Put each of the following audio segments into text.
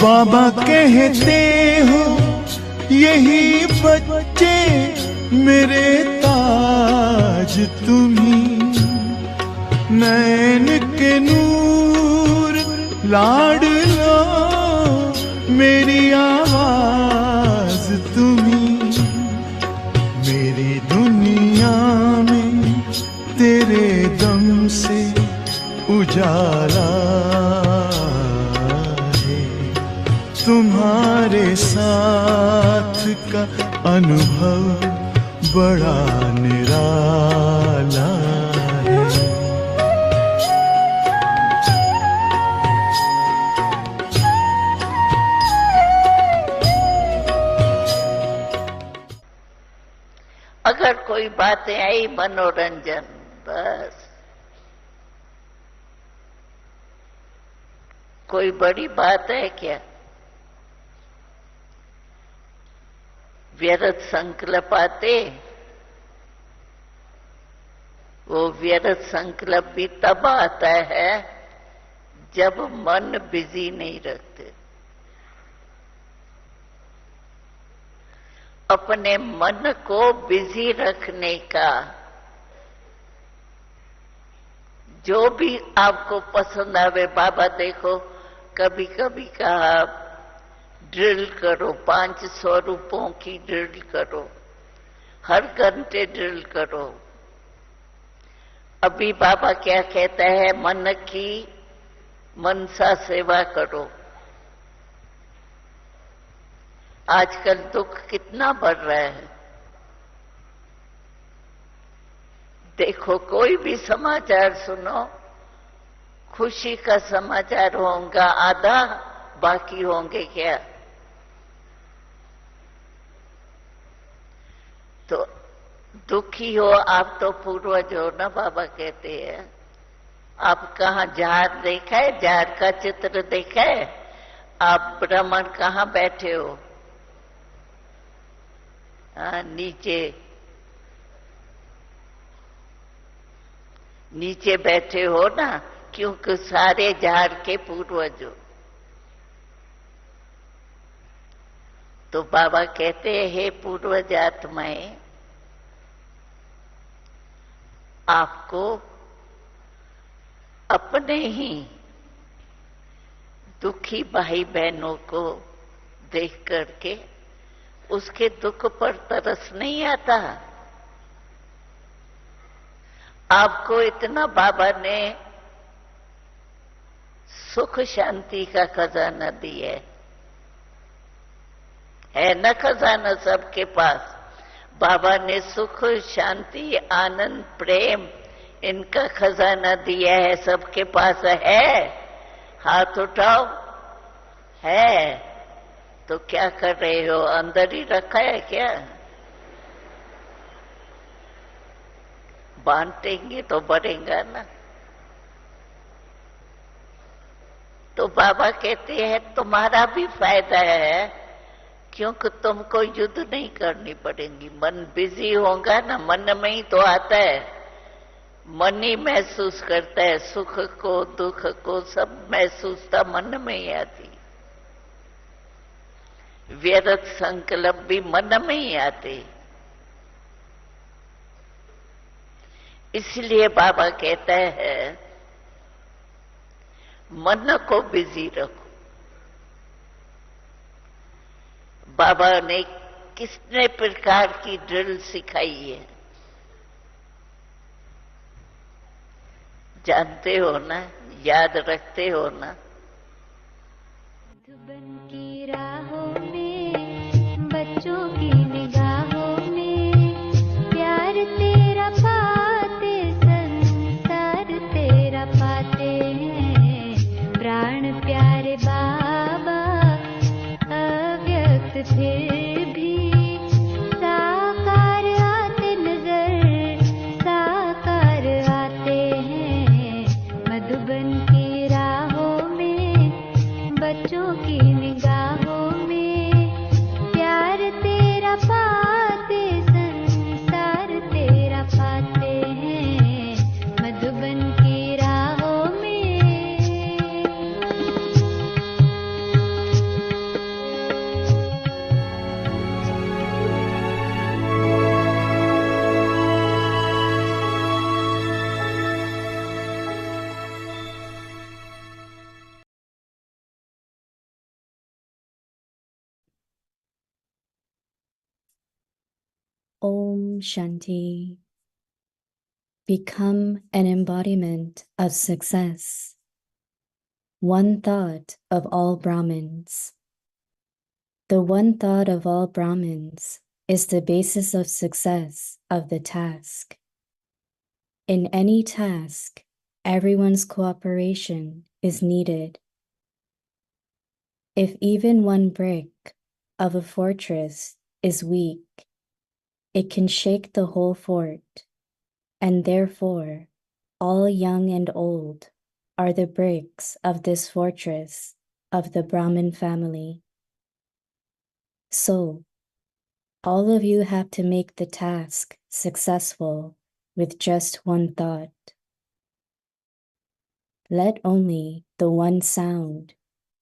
बाबा कहते हो यही बच्चे मेरे ताज तुम्ही, नैन के नूर लाडलो मेरी आवाज तुम्ही, मेरी दुनिया में तेरे दम से उजाला है, तुम्हारे साथ का अनुभव बड़ा निराला है। अगर कोई बातें आई मनोरंजन, बस कोई बड़ी बात है क्या? व्यर्थ संकल्प आते, वो व्यर्थ संकल्प भी तब आता है जब मन बिजी नहीं रखते। अपने मन को बिजी रखने का जो भी आपको पसंद आवे, बाबा देखो कभी कभी कहा ड्रिल करो, 500 रुपयों की ड्रिल करो, हर घंटे ड्रिल करो। अभी बाबा क्या कहता है, मन की मनसा सेवा करो। आजकल दुख कितना बढ़ रहा है, देखो कोई भी समाचार सुनो, खुशी का समाचार होगा आधा, बाकी होंगे क्या? तो दुखी हो आप तो पूर्वज हो ना, बाबा कहते हैं। आप कहाँ जार देखा है, जार का चित्र देखा है? आप ब्राह्मण कहाँ बैठे हो? नीचे नीचे बैठे हो ना, क्योंकि सारे जार के पूर्वज हो। तो बाबा कहते हैं, हे पूर्वज आत्माएं, आपको अपने ही दुखी भाई बहनों को देख करके उसके दुख पर तरस नहीं आता। आपको इतना बाबा ने सुख शांति का खजाना दिया है ना, खजाना सबके पास। बाबा ने सुख शांति आनंद प्रेम इनका खजाना दिया है, सबके पास है। हाथ उठाओ, है तो क्या कर रहे हो? अंदर ही रखा है क्या? बांटेंगे तो बढ़ेगा ना। तो बाबा कहते हैं तुम्हारा भी फायदा है, क्योंकि तुमको युद्ध नहीं करनी पड़ेगी। मन बिजी होगा ना, मन में ही तो आता है, मन ही महसूस करता है सुख को दुख को, सब महसूसता मन में ही आती। व्यर्थ संकल्प भी मन में ही आते। इसलिए बाबा कहता है मन को बिजी रखो। बाबा ने कितने प्रकार की ड्रिल सिखाई है, जानते हो ना, याद रखते हो ना? मधुबन की राहों में, बच्चों की निगाहों में, प्यार तेरा पाते संसार तेरा पाते हैं। प्राण प्यारे बाबा अव्यक्त फिर भी साकार आते नजर, साकार आते हैं। मधुबन की राहों में Om Shanti. Become an embodiment of success. One thought of all Brahmins. The one thought of all Brahmins is the basis of success of the task. In any task, everyone's cooperation is needed. If even one brick of a fortress is weak, it can shake the whole fort, and therefore all young and old are the bricks of this fortress of the Brahmin family. So, all of you have to make the task successful with just one thought. Let only the one sound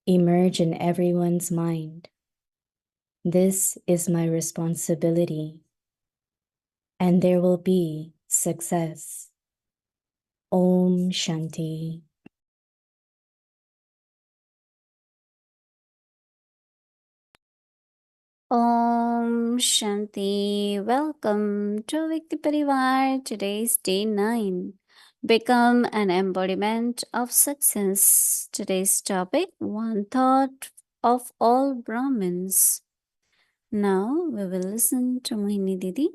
emerge in everyone's mind. This is my responsibility, and there will be success. Om Shanti. Om Shanti. Welcome to Vikti Parivar. Today's day 9. Become an embodiment of success. Today's topic, one thought of all Brahmins. Now we will listen to Mohini Didi.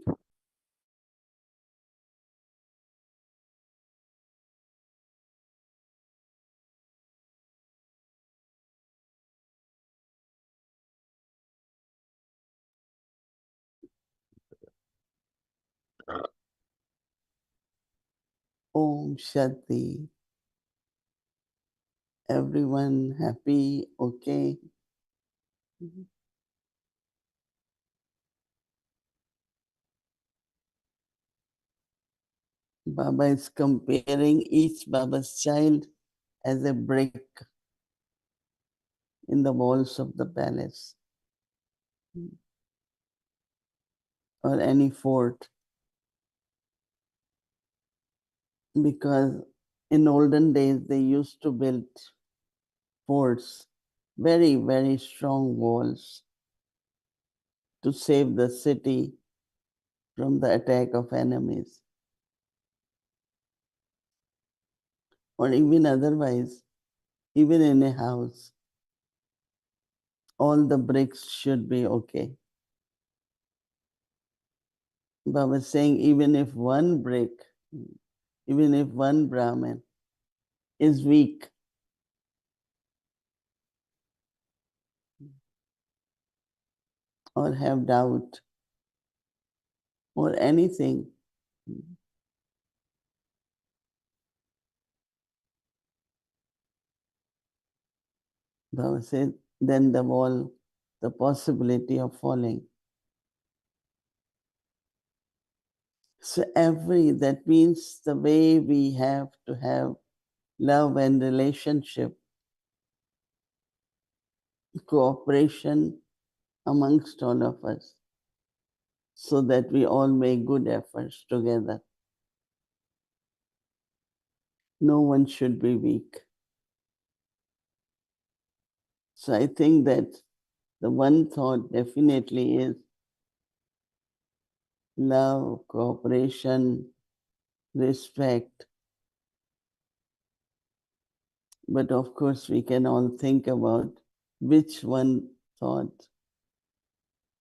Om Shanti. Everyone happy, okay? Baba is comparing each Baba's child as a brick in the walls of the palace or any fort. Because in olden days they used to build forts, very, very strong walls to save the city from the attack of enemies. Or even otherwise, even in a house, all the bricks should be okay. Baba is saying even if one brick, even if one Brahmin is weak, or have doubt, or anything, Baba said, then the wall, the possibility of falling. So that means the way we have to have love and relationship, cooperation amongst all of us, so that we all make good efforts together. No one should be weak. So I think that the one thought definitely is love, cooperation, respect. But of course, we can all think about which one thought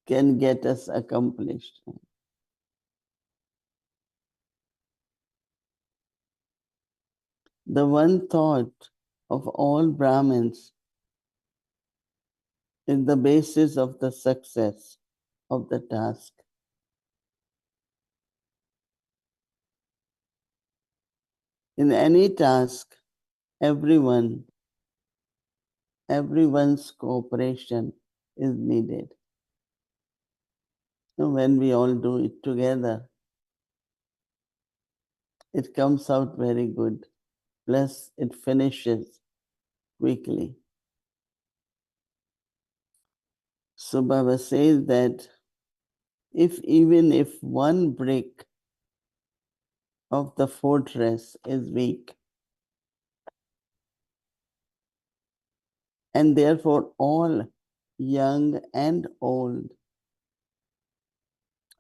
can get us accomplished. The one thought of all Brahmins is the basis of the success of the task. In any task, everyone's cooperation is needed. So when we all do it together, it comes out very good. Plus, it finishes quickly. So Baba says that even if one brick of the fortress is weak, and therefore all young and old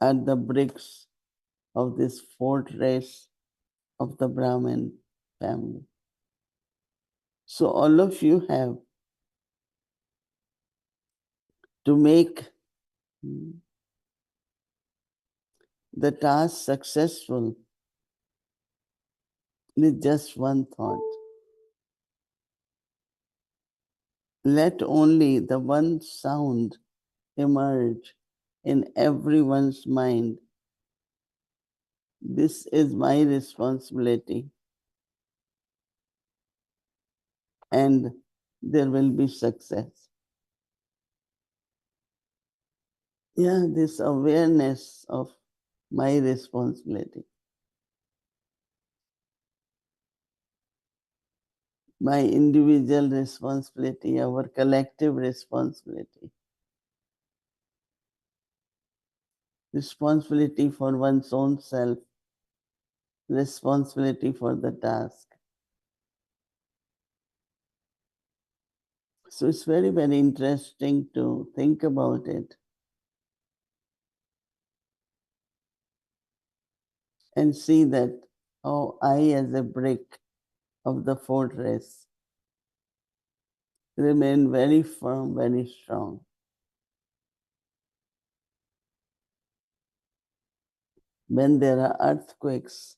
are the bricks of this fortress of the Brahmin family. So all of you have to make the task successful with just one thought. Let only the one sound emerge in everyone's mind. This is my responsibility, and there will be success. Yeah, this awareness of my responsibility, my individual responsibility, our collective responsibility, responsibility for one's own self, responsibility for the task. So it's very, very interesting to think about it and see that how I, as a brick of the fortress, remain very firm, very strong. When there are earthquakes,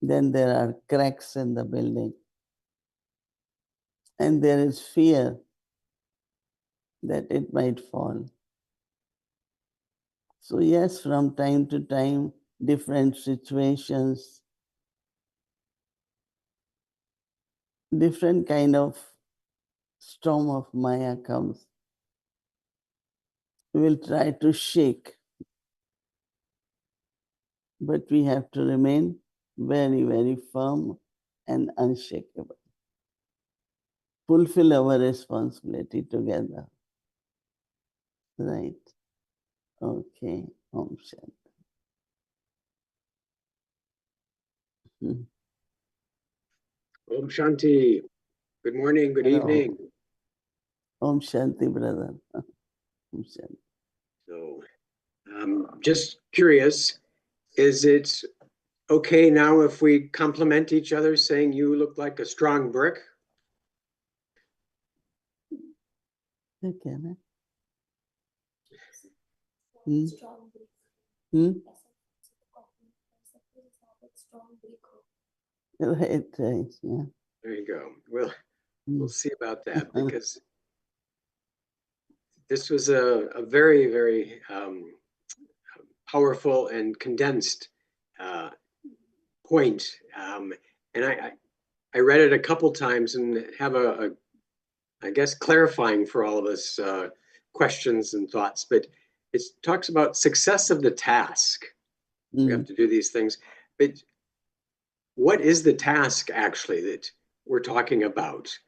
then there are cracks in the building. And there is fear that it might fall. So yes, from time to time, different situations, different kind of storm of Maya comes. We will try to shake, but we have to remain very, very firm and unshakable. Fulfill our responsibility together. Right. Okay. Om Shanti. Om Shanti. Good morning, good Hello. evening. Om Shanti, brother. Om Shanti. So, just curious, is it okay now if we compliment each other saying you look like a strong brick? Okay. Hmm? Hmm? Right, right, yeah. There you go. We'll see about that, because this was a very, very powerful and condensed point. And I read it a couple times and have I guess, clarifying for all of us questions and thoughts. But it talks about success of the task. We have to do these things. But what is the task actually that we're talking about?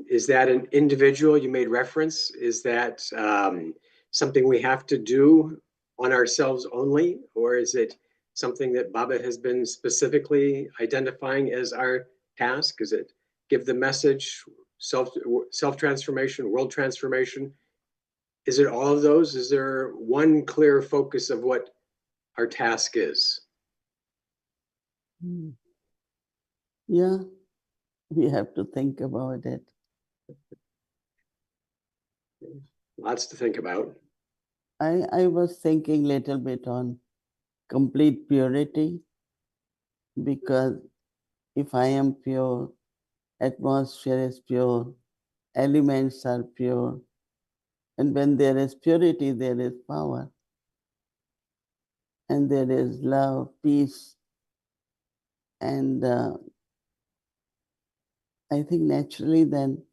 Is that an individual? You made reference. Is that something we have to do on ourselves only? Or is it something that Baba has been specifically identifying as our task? Is it give the message, self-transformation, world transformation? Is it all of those? Is there one clear focus of what our task is? Yeah, we have to think about it. Lots to think about. I was thinking a little bit on complete purity, because if I am pure, atmosphere is pure, elements are pure, and when there is purity, there is power, and there is love, peace, and I think naturally then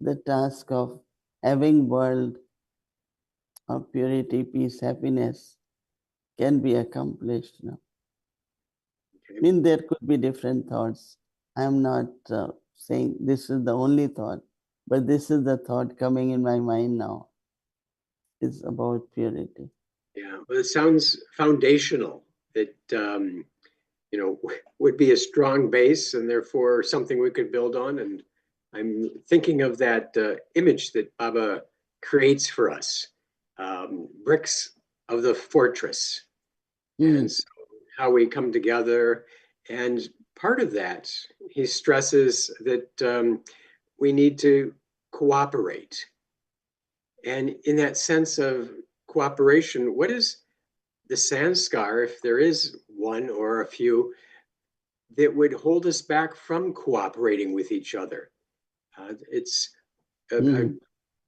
the task of having world of purity, peace, happiness can be accomplished now. Okay. I mean, there could be different thoughts. I'm not saying this is the only thought, but this is the thought coming in my mind now. It's about purity. Yeah, well, it sounds foundational. It would be a strong base and therefore something we could build on. And I'm thinking of that image that Baba creates for us. Bricks of the fortress, and so how we come together. And part of that, he stresses that we need to cooperate. And in that sense of cooperation, what is the sanskar, if there is one or a few, that would hold us back from cooperating with each other? It's a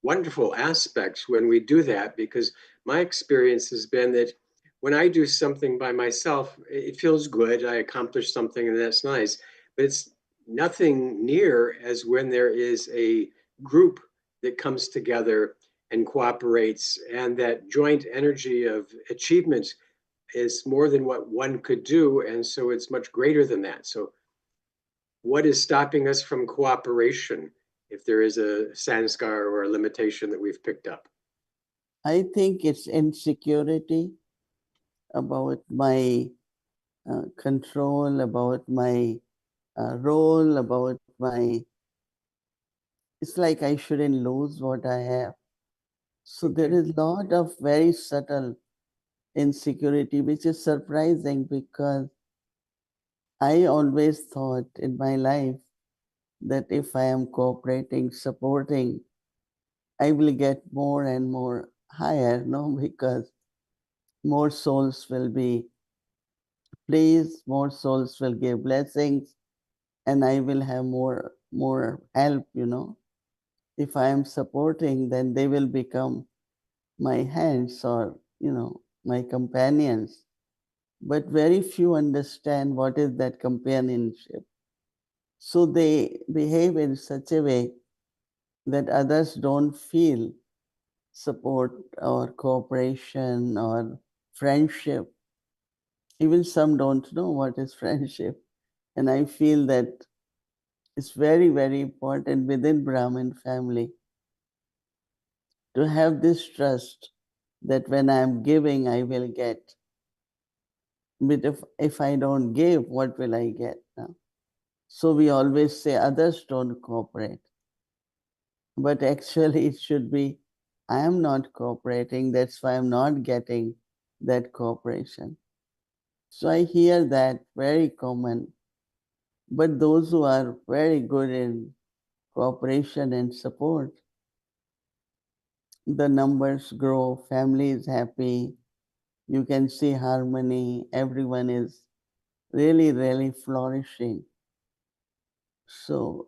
wonderful aspect when we do that, because my experience has been that when I do something by myself, it feels good. I accomplished something and that's nice, but it's nothing near as when there is a group that comes together and cooperates, and that joint energy of achievement is more than what one could do. And so it's much greater than that. So what is stopping us from cooperation, if there is a sanskar or a limitation that we've picked up? I think it's insecurity about my control, about my role, about my. It's like I shouldn't lose what I have. So there is a lot of very subtle insecurity, which is surprising because I always thought in my life that if I am cooperating, supporting, I will get more and more higher, no, because more souls will be pleased, more souls will give blessings, and I will have more help, If I am supporting, then they will become my hands or, my companions. But very few understand what is that companionship. So they behave in such a way that others don't feel support or cooperation or friendship. Even some don't know what is friendship. And I feel that it's very, very important within Brahmin family to have this trust that when I'm giving, I will get. But if I don't give, what will I get? No? So we always say others don't cooperate. But actually, it should be, I am not cooperating, that's why I'm not getting that cooperation. So I hear that very common. But those who are very good in cooperation and support, the numbers grow, family is happy, you can see harmony, everyone is really, really flourishing. So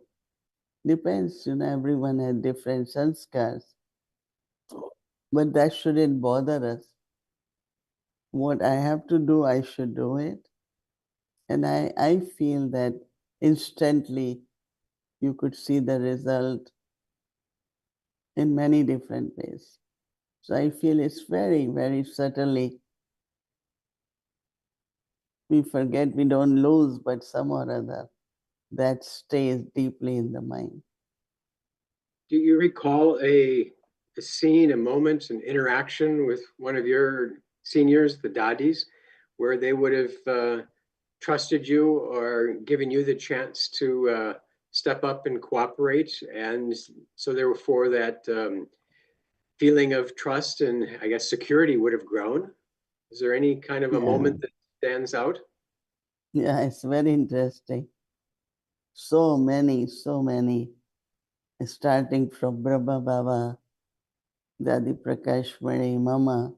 depends, everyone has different sanskars. But that shouldn't bother us. What I have to do, I should do it. And I feel that instantly you could see the result in many different ways. So I feel it's very, very subtly. We forget, we don't lose, but some or other that stays deeply in the mind. Do you recall a scene, a moment, an interaction with one of your seniors, the Dadis, where they would have trusted you or given you the chance to step up and cooperate? And so therefore that feeling of trust and I guess security would have grown. Is there any kind of a moment that stands out? Yeah, it's very interesting. So many, starting from Brahma Baba, Dadi Prakashmani, Mama.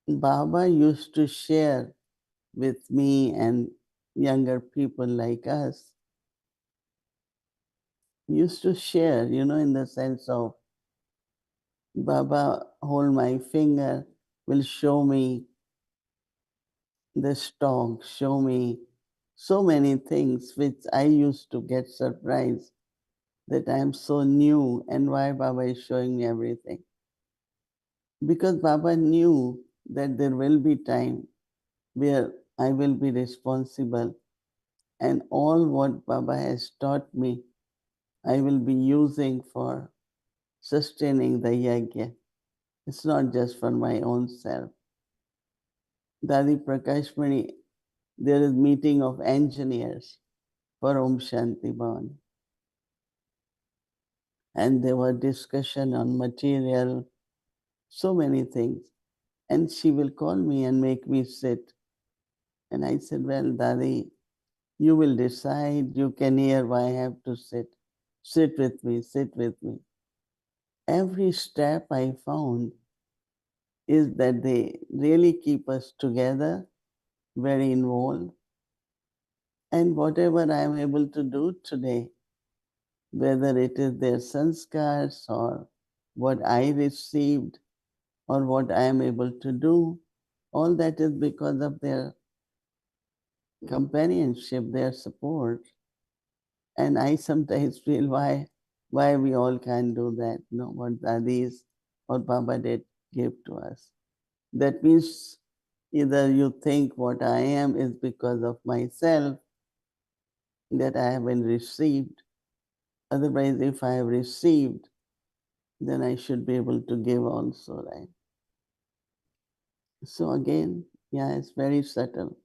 Baba used to share with me and younger people like us. Used to share, in the sense of Baba hold my finger, will show me the stock, show me so many things which I used to get surprised that I am so new and why Baba is showing me everything. Because Baba knew that there will be time where I will be responsible and all what Baba has taught me, I will be using for sustaining the yajna. It's not just for my own self. Dadi Prakashmani, there is meeting of engineers for Om Shanti Bhavan. And there were discussion on material, so many things. And she will call me and make me sit. And I said, well, Dadi, you will decide. You can hear why I have to sit. Sit with me, sit with me. Every step I found is that they really keep us together, very involved. And whatever I am able to do today, whether it is their sanskars or what I received or what I am able to do, all that is because of their companionship, their support. And I sometimes feel why we all can't do that, you know, what Dadis or Baba did give to us. That means either you think what I am is because of myself that I haven't received. Otherwise, if I have received, then I should be able to give also, right? So again, yeah, it's very subtle.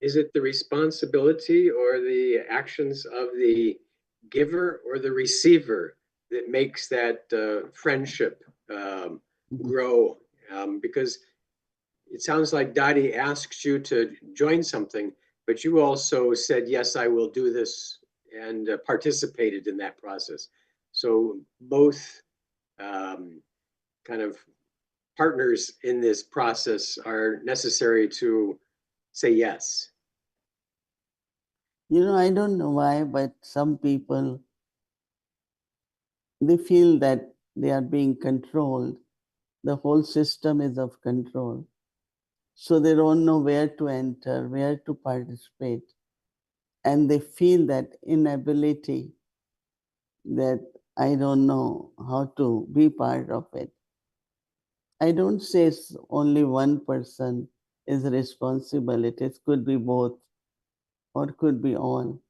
Is it the responsibility or the actions of the giver or the receiver that makes that friendship grow? Because it sounds like Dottie asked you to join something, but you also said, yes, I will do this, and participated in that process. So both kind of partners in this process are necessary to say yes. You know, I don't know why, but some people, they feel that they are being controlled. The whole system is of control. So they don't know where to enter, where to participate. And they feel that inability, that I don't know how to be part of it. I don't say it's only one person is responsible. Could be both or could be all.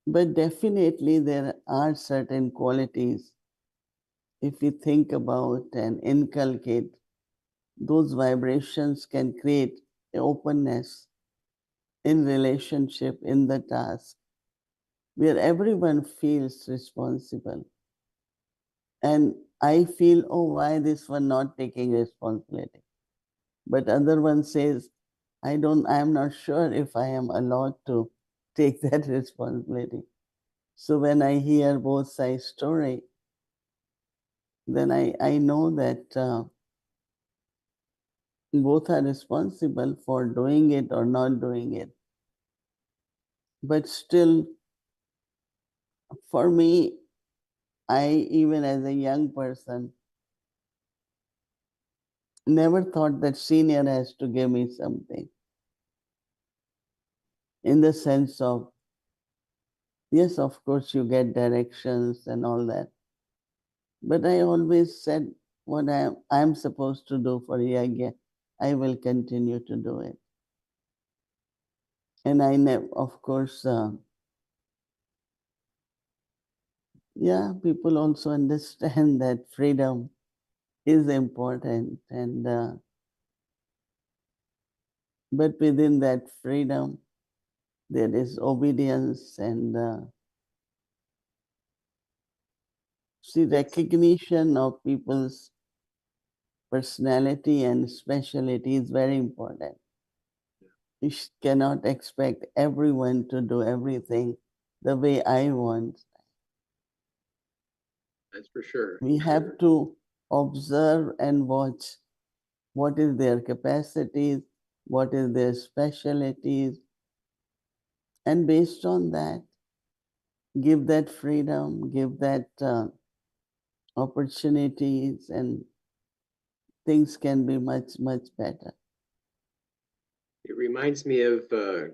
But definitely there are certain qualities, if we think about and inculcate, those vibrations can create an openness in relationship, in the task, where everyone feels responsible. And I feel, oh, why this one not taking responsibility? But other one says, I'm not sure if I am allowed to take that responsibility. So when I hear both sides' story, then I know that both are responsible for doing it or not doing it. But still, for me, even as a young person, never thought that senior has to give me something. In the sense of, yes, of course, you get directions and all that. But I always said what I'm supposed to do for Yagya, I will continue to do it. And I never, of course, yeah, people also understand that freedom is important, and but within that freedom, there is obedience and see, recognition of people's personality and speciality is very important. You cannot expect everyone to do everything the way I want. That's for sure. We have to observe and watch what is their capacities, what is their specialties, and based on that, give that freedom, give that opportunities, and things can be much, much better. It reminds me of a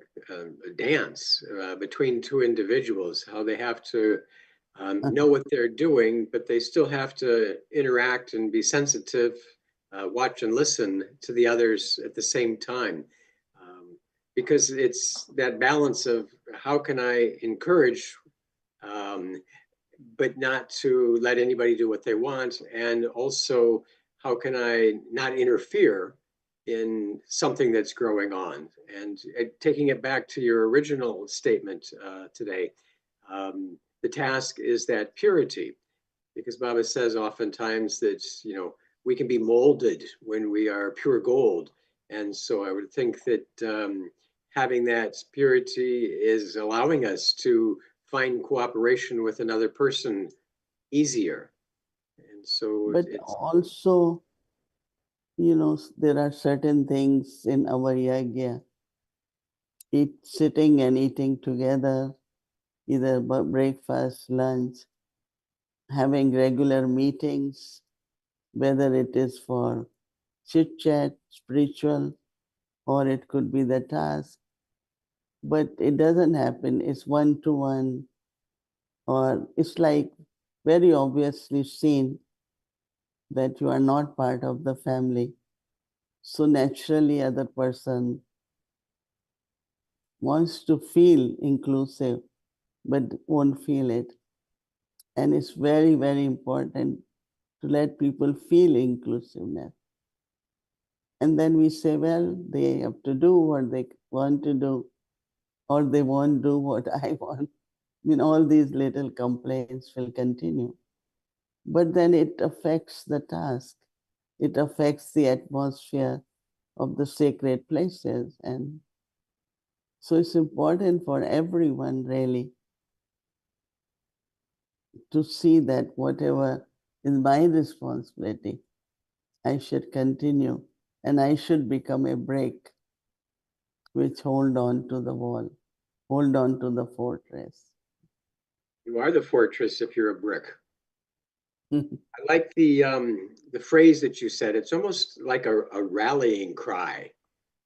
dance between two individuals, how they have to know what they're doing, but they still have to interact and be sensitive, watch and listen to the others at the same time. Because it's that balance of how can I encourage, but not to let anybody do what they want, and also how can I not interfere in something that's growing on. And taking it back to your original statement today, the task is that purity, because Baba says oftentimes that, you know, we can be molded when we are pure gold. And so I would think that having that purity is allowing us to find cooperation with another person easier. And so But also, there are certain things in our yagya, sitting and eating together, either breakfast, lunch, having regular meetings, whether it is for chit chat, spiritual, or it could be the task. But it doesn't happen. It's one to one, or it's like very obviously seen that you are not part of the family. So naturally, other person wants to feel inclusive, but won't feel it. And it's very, very important to let people feel inclusiveness. And then we say, well, they have to do what they want to do, or they won't do what I want. All these little complaints will continue. But then it affects the task. It affects the atmosphere of the sacred places. And so it's important for everyone really to see that whatever is my responsibility, I should continue, and I should become a brick which hold on to the wall, hold on to the fortress. you are the fortress if you're a brick. I like the phrase that you said. It's almost like a rallying cry,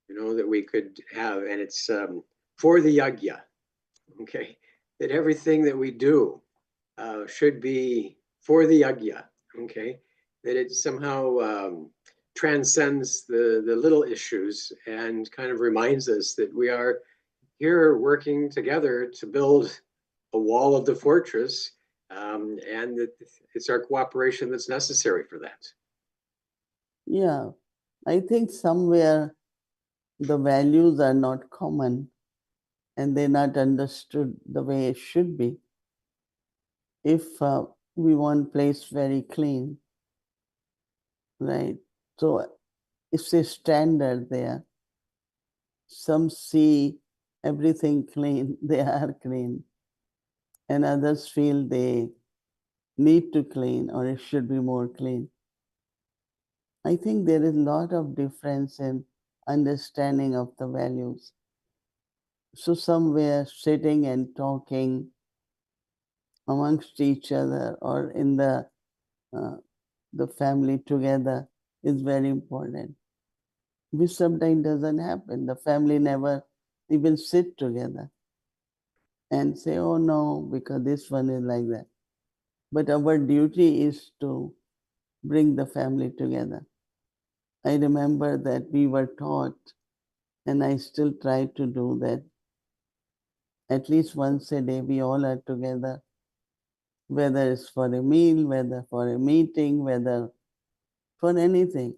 that we could have, and it's for the yagya. Okay, that everything that we do should be for the yagya. Okay, that it somehow transcends the little issues and kind of reminds us that we are here working together to build a wall of the fortress, and that it's our cooperation that's necessary for that. Yeah, I think somewhere the values are not common and they're not understood the way it should be. If we want place very clean, right? So it's a standard there. Some see everything clean, they are clean, and others feel they need to clean or it should be more clean. I think there is a lot of difference in understanding of the values. So somewhere sitting and talking amongst each other or in the family together is very important, which sometimes doesn't happen. The family never even sit together and say, oh no, because this one is like that. But our duty is to bring the family together. I remember that we were taught, and I still try to do that. At least once a day, we all are together, whether it's for a meal, whether for a meeting, whether for anything.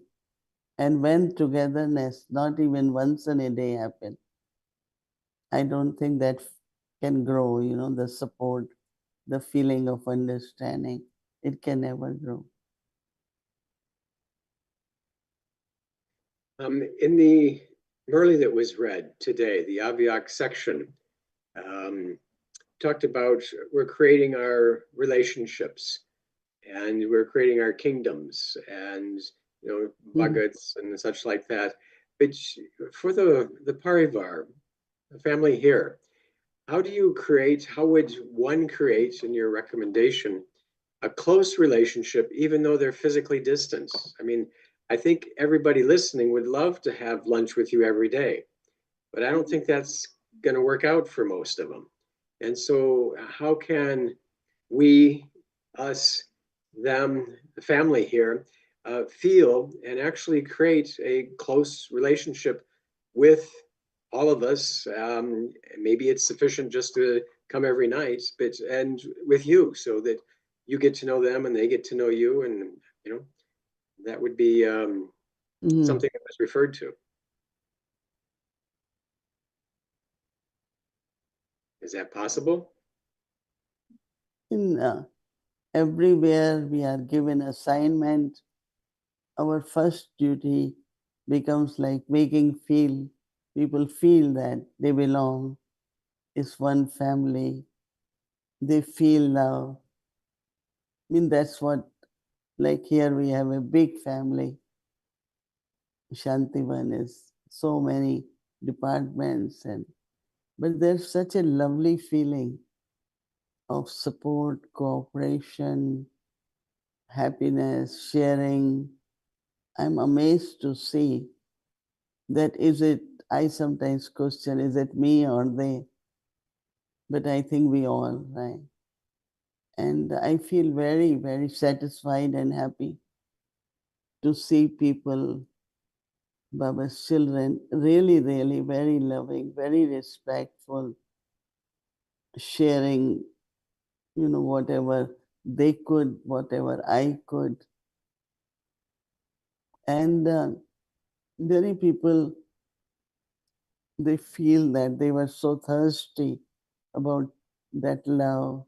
And when togetherness, not even once in a day happen, I don't think that can grow, the support, the feeling of understanding. It can never grow. In the Murli that was read today, the Avyak section, talked about we're creating our relationships and we're creating our kingdoms and bhagats and such like that. But for the parivar, the family here, how would one create, in your recommendation, a close relationship even though they're physically distant? I mean, I think everybody listening would love to have lunch with you every day, but I don't think that's going to work out for most of them. And so how can we, us, them, the family here, feel and actually create a close relationship with all of us? Maybe it's sufficient just to come every night, and with you, so that you get to know them and they get to know you, and that would be something that was referred to. Is that possible? In everywhere we are given assignment our first duty becomes like making people feel that they belong, is one family, they feel love. I mean, that's what, like here we have a big family. Shantivan is so many departments, but there's such a lovely feeling of support, cooperation, happiness, sharing. I'm amazed to see that I sometimes question, is it me or they? But I think we all, right? And I feel very, very satisfied and happy to see people, Baba's children, really, really very loving, very respectful, sharing, whatever they could, whatever I could. And many people, they feel that they were so thirsty about that love.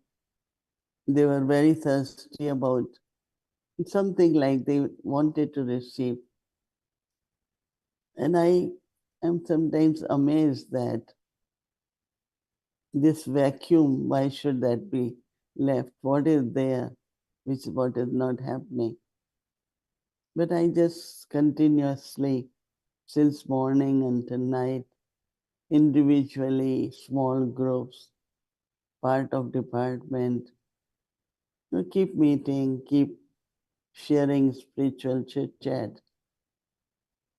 They were very thirsty about something like they wanted to receive. And I am sometimes amazed that this vacuum, why should that be left? What is there, what is not happening? But I just continuously, since morning until night, individually, small groups, part of department, keep meeting, keep sharing spiritual chit chat.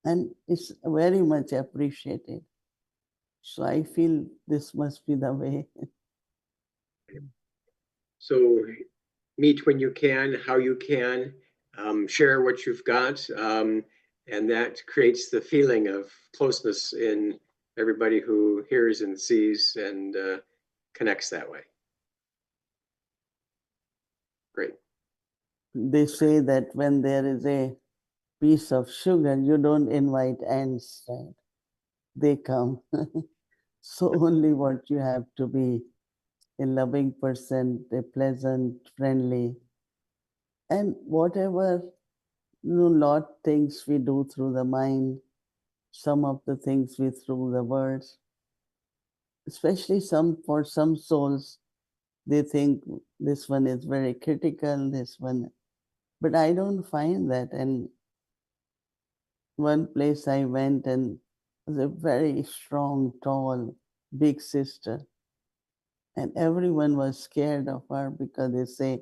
And it's very much appreciated. So I feel this must be the way. So meet when you can, how you can, share what you've got, and that creates the feeling of closeness in everybody who hears and sees and connects that way. Great. They say that when there is a piece of sugar, you don't invite ants, right? They come. So only what you have to be a loving person, a pleasant, friendly, and whatever lot things we do through the mind, some of the things we through the words, especially for some souls, they think this one is very critical, this one, but I don't find that. And one place I went and was a very strong, tall, big sister, and everyone was scared of her because they say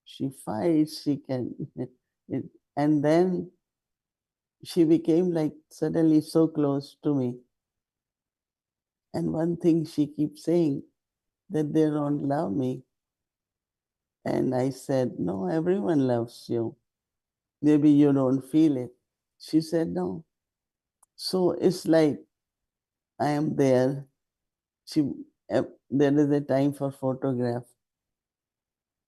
she fights, she can. And then she became like suddenly so close to me. And one thing she keeps saying, that they don't love me. And I said, no, everyone loves you. Maybe you don't feel it. She said, no. So it's like I am there. There is a time for photograph.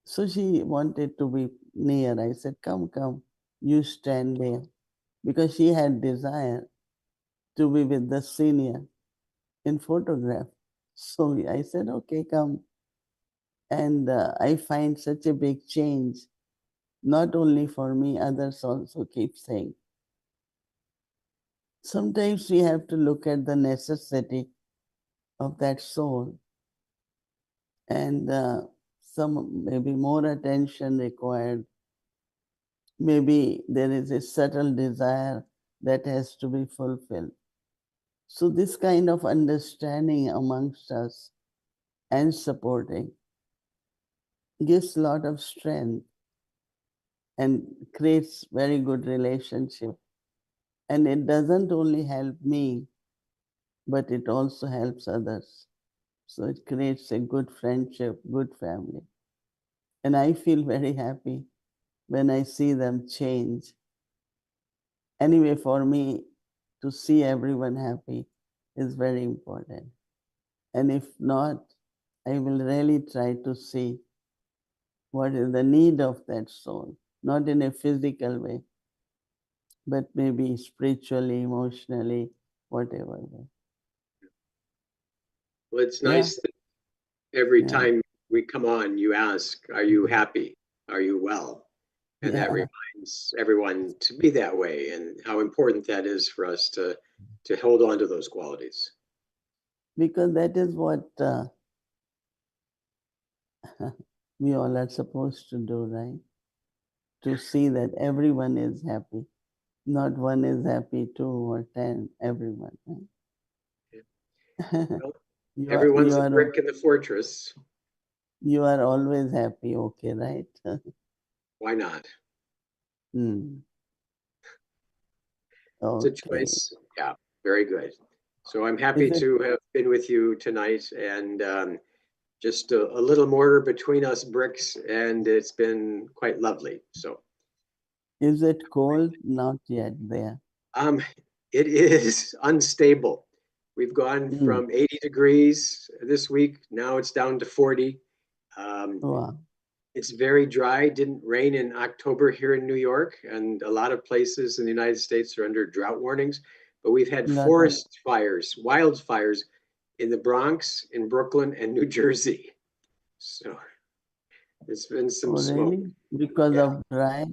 So she wanted to be near. I said, come, come, you stand there. Because she had desire to be with the senior in photograph. So I said, okay, come. And I find such a big change, not only for me, others also keep saying. Sometimes we have to look at the necessity of that soul, and some maybe more attention required. Maybe there is a subtle desire that has to be fulfilled. So this kind of understanding amongst us and supporting gives a lot of strength and creates very good relationship. And it doesn't only help me, but it also helps others. So it creates a good friendship, good family. And I feel very happy when I see them change. Anyway, for me, to see everyone happy is very important. And if not, I will really try to see what is the need of that soul, not in a physical way, but maybe spiritually, emotionally, whatever way. Well, it's Yeah, nice that every yeah, time we come on, you ask, are you happy? Are you well? And that Yeah, reminds everyone to be that way and how important that is for us to hold on to those qualities. because that is what we all are supposed to do, right? To see that everyone is happy. Not one is happy, 2 or 10, everyone. Right? Well, you everyone's a are brick in the fortress. you are always happy, okay, right? Why not? Hmm. It's a Okay. choice. Yeah, very good. So I'm Is happy it to have been with you tonight, and just a little mortar between us bricks, and it's been quite lovely. So is it cold? Not yet there. um, it is unstable. We've gone Hmm. from 80 degrees this week. Now it's down to 40. Um, Wow. it's very dry. Didn't rain in October here in New York, and a lot of places in the United States are under drought warnings. But we've had Lot of, forest fires, wildfires in the Bronx, in Brooklyn, and New Jersey. So there's been some oh, smoke. really? Because Yeah, of dry?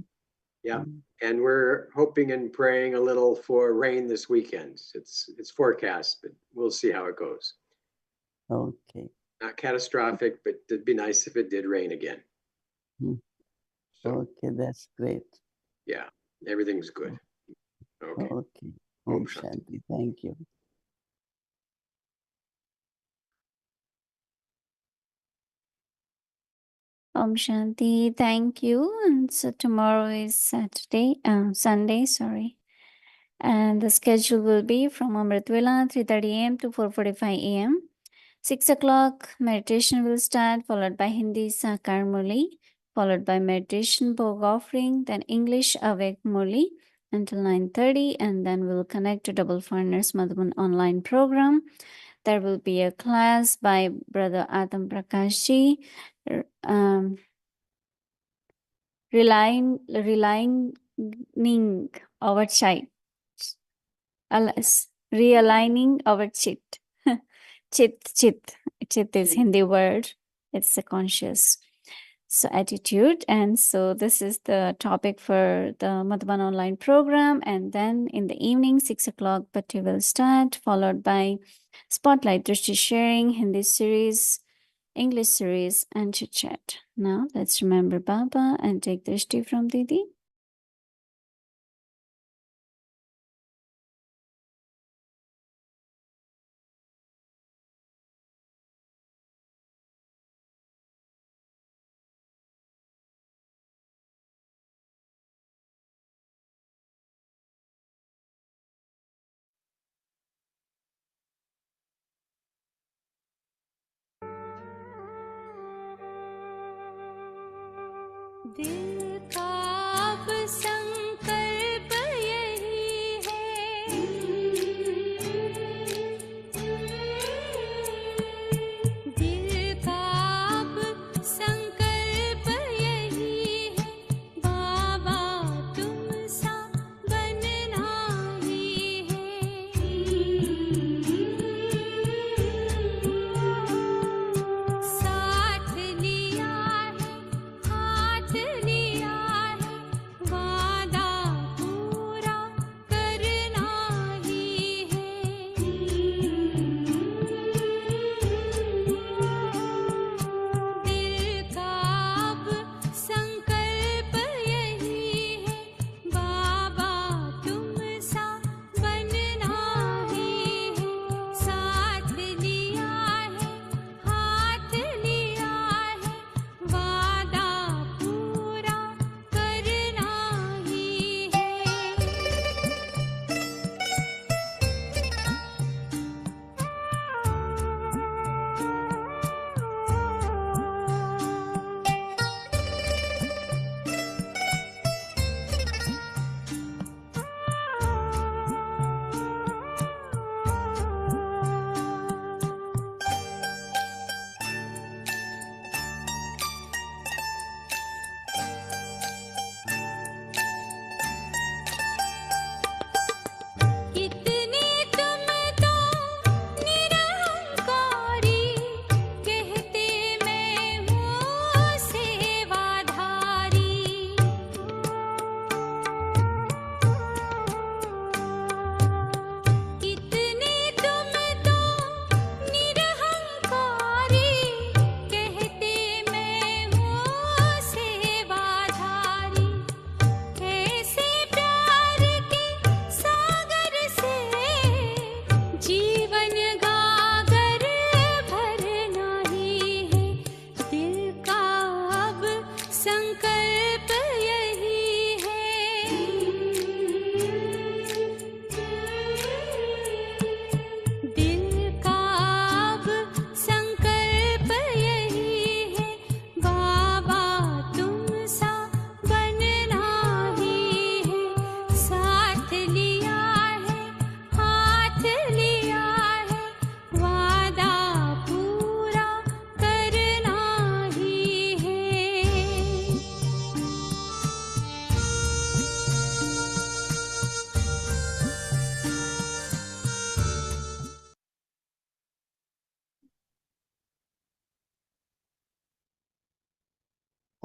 yeah. Hmm. And we're hoping and praying a little for rain this weekend. It's forecast, but we'll see how it goes. Okay. Not catastrophic, but it'd be nice if it did rain again. Hmm. So Okay, that's great. yeah, everything's good. Okay. Okay. Om Om Shanti. Shanti. Thank you. Om Shanti, thank you. And so tomorrow is Sunday, sorry. And the schedule will be from Amrit Vela, 3:30 a.m. to 4:45 a.m. 6 o'clock, meditation will start, followed by Hindi Sakar Murli, followed by meditation Bhog offering, then English Avek Murli until 9:30, and then we'll connect to Double Foreigners Madhuban online program. There will be a class by Brother Atam Prakashji, relying our child, alas, realigning our chit. Chit is Hindi word. It's a conscious attitude. And so this is the topic for the Madhuban online program. And then in the evening, 6 o'clock, Bhatti will start, followed by Spotlight Drishti sharing, Hindi series, English series, and chit chat. Now let's remember Baba and take Drishti from Didi. दिल का अब संकल्प यही है, दिल का अब संकल्प यही है, बाबा तुम सा बनना ही है, साथ लिया है, हाथ लिया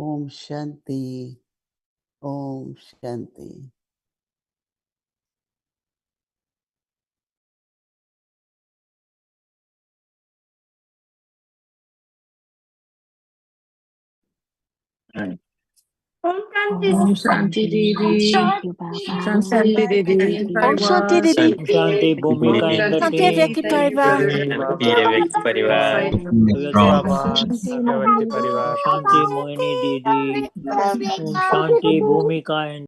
Om Shanti. Om Shanti. Om Shanti Didi. Thank you, Baba. Shanti Didi. Om Shanti Didi. Shanti Bhumika in the Shanti team. Vyakti Parivar. Vyakti Parivar. Vyakti Baba. Vyakti Parivar. Shanti Mohini Didi. Om Shanti Bhumika in